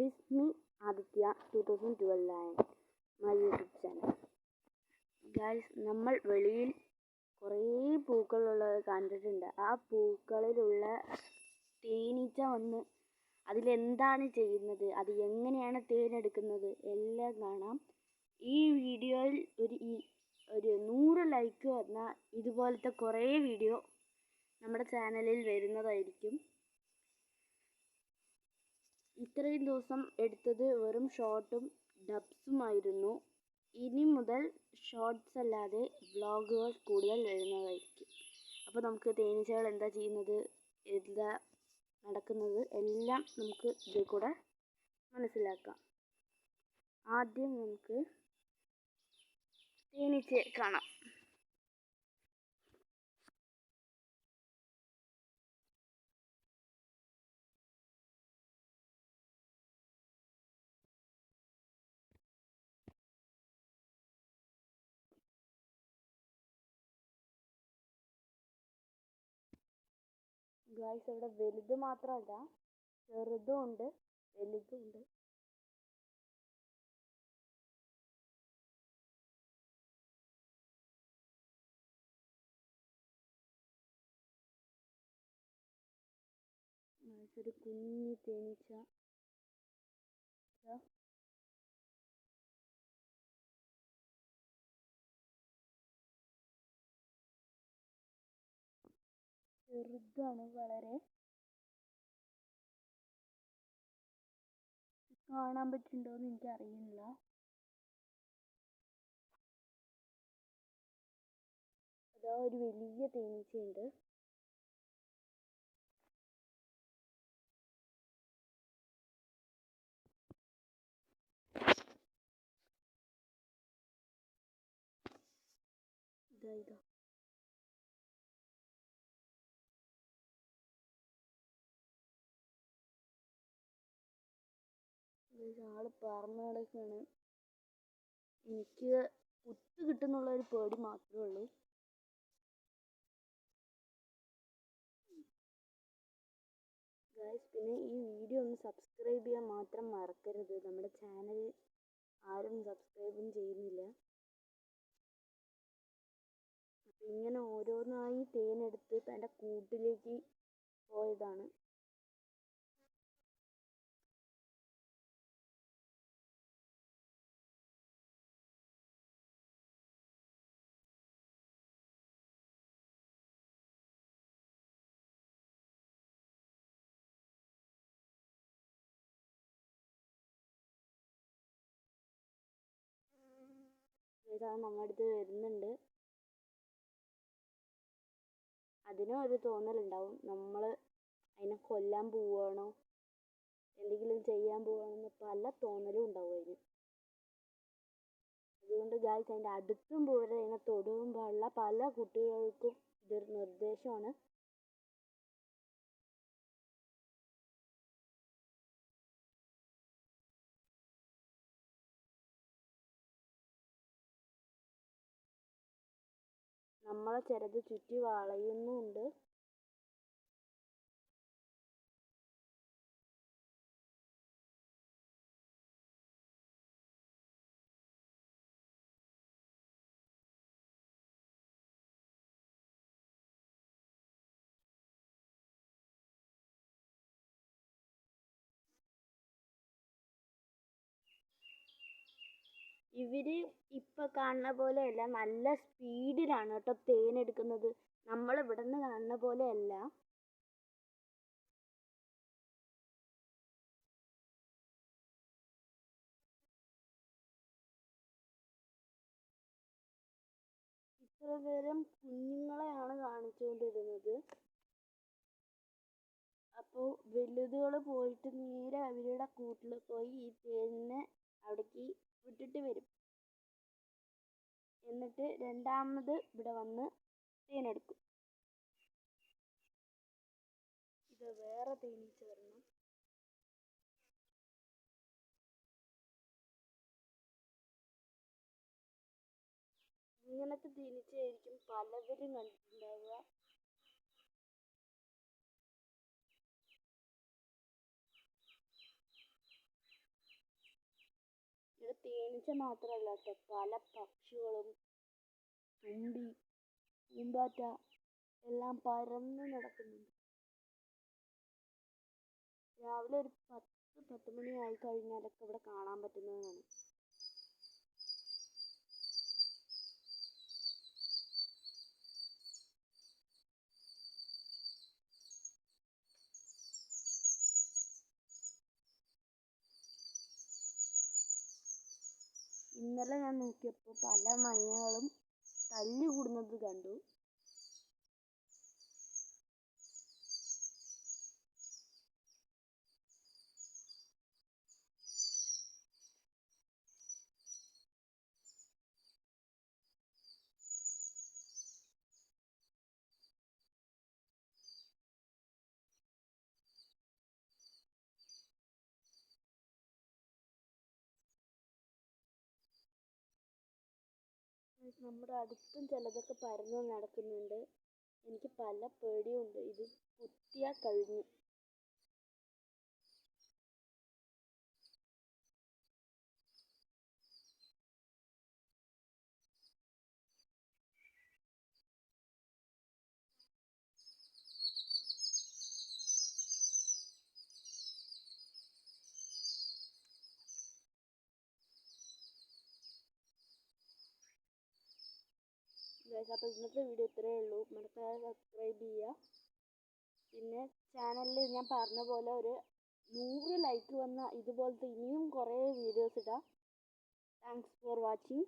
With me, Aditya 2012 my YouTube channel. Guys, നമ്മൾ വെളിയിൽ കുറേ പൂക്കളുള്ളത് കണ്ടിട്ടുണ്ട്. ആ പൂക്കളിലുള്ള തേനീച്ച വന്ന് അതിലെന്താണ് ചെയ്യുന്നത്, അത് എങ്ങനെയാണ് തേനെടുക്കുന്നത് എല്ലാം കാണാം. ഈ വീഡിയോയിൽ ഒരു 100 ലൈക്ക് വന്നാൽ ഇതുപോലത്തെ കുറേ വീഡിയോ നമ്മുടെ ചാനലിൽ വരുന്നതായിരിക്കും. ഇത്രയും ദിവസം എടുത്തത് വെറും ഷോർട്ടും ഡബ്സുമായിരുന്നു. ഇനി മുതൽ ഷോർട്സ് അല്ലാതെ വ്ളോഗുകൾ കൂടുതൽ വരുന്നതായിരിക്കും. അപ്പോൾ നമുക്ക് തേനീച്ചകൾ എന്താ ചെയ്യുന്നത്, എന്താ നടക്കുന്നത് എല്ലാം നമുക്ക് ഇതിൽ കൂടെ മനസ്സിലാക്കാം. ആദ്യം നമുക്ക് തേനീച്ചയെ കാണാം. ഗായ്സ്, ഇവിടെ വലുത് മാത്രമല്ല, ചെറുതും ഉണ്ട് വലുതും ഉണ്ട്. ഒരു കുഞ്ഞു തേനീച്ച ചെറുതാണ് വളരെ. കാണാൻ പറ്റുന്നുണ്ടോയെന്ന് എനിക്കറിയില്ല. അതാ ഒരു വലിയ തേനീച്ചയുണ്ട്. ഇതാ ആള് പറന്ന് കിടക്കാണ്. എനിക്ക് കുത്ത് കിട്ടുന്നുള്ള ഒരു പേടി മാത്രമേ ഉള്ളൂ. ഗൈസ്, പിന്നെ ഈ വീഡിയോ ഒന്ന് സബ്സ്ക്രൈബ് ചെയ്യാൻ മാത്രം മറക്കരുത്. നമ്മുടെ ചാനൽ ആരും സബ്സ്ക്രൈബും ചെയ്യുന്നില്ല. ഇങ്ങനെ ഓരോന്നായി തേനെടുത്ത് തൻ്റെ കൂട്ടിലേക്ക് പോയതാണ്. ഇതാ നമ്മുടെ അടുത്ത് വരുന്നുണ്ട്. അതിനും ഒരു തോന്നലുണ്ടാവും, നമ്മൾ അതിനെ കൊല്ലാൻ പോവുകയാണോ, എന്തെങ്കിലും ചെയ്യാൻ പോവുകയാണെന്ന് പല തോന്നലും ഉണ്ടാവും അതിന്. അതുകൊണ്ട് ഗായ്സ്, അതിൻ്റെ അടുത്തും പോരുത്, അതിനെ തൊടുകയും പാടില്ല. പല കുട്ടികൾക്കും ഇതൊരു നിർദ്ദേശമാണ്. നമ്മളെ ചിലത് ചുറ്റി വളയുന്നുമുണ്ട്. ഇവര് ഇപ്പൊ കാണുന്ന പോലെയല്ല, നല്ല സ്പീഡിലാണ് കേട്ടോ തേനെടുക്കുന്നത്. നമ്മൾ ഇവിടെ നിന്ന് കാണുന്ന പോലെയല്ല. ഇത്ര നേരം കുഞ്ഞുങ്ങളെയാണ് കാണിച്ചുകൊണ്ടിരുന്നത്. അപ്പോൾ വലുതുകൾ പോയിട്ട് നേരെ അവരുടെ കൂട്ടിൽ പോയി ഈ തേനിനെ അവിടേക്ക് വിട്ടിട്ട് വരും. എന്നിട്ട് രണ്ടാമത് ഇവിടെ വന്ന് തേനെടുക്കും. ഇത് വേറെ തേനീച്ച വരണം. ഇങ്ങനത്തെ തേനീച്ചയായിരിക്കും പലവരും കണ്ടിട്ടുണ്ടാവുക. ഇവിടെ തേനീച്ച മാത്രമല്ല കേട്ടോ, പല പക്ഷികളും തുമ്പി പൂമ്പാറ്റ എല്ലാം പരന്ന് നടക്കുന്നുണ്ട്. രാവിലെ ഒരു 10 മണി ആയി കഴിഞ്ഞാലൊക്കെ ഇവിടെ കാണാൻ പറ്റുന്നതാണ്. ഇന്നലെ ഞാൻ നോക്കിയപ്പോൾ പല മൈനകളും തല്ലുകൂടുന്നത് കണ്ടു. നമ്മുടെ അടുത്തും ചിലതൊക്കെ പരന്ന് നടക്കുന്നുണ്ട്. എനിക്ക് പല പേടിയുണ്ട്, ഇത് കുത്തിയാൽ കഴിഞ്ഞു. അപ്പോൾ ഇന്നത്തെ വീഡിയോ ഇത്രയേ ഉള്ളൂ. നമ്മുടെ സബ്സ്ക്രൈബ് ചെയ്യുക. പിന്നെ ചാനലിൽ ഞാൻ പറഞ്ഞ പോലെ ഒരു 100 ലൈക്ക് വന്ന ഇതുപോലത്തെ ഇനിയും കുറേ വീഡിയോസ് ഇടാം. Thanks for watching.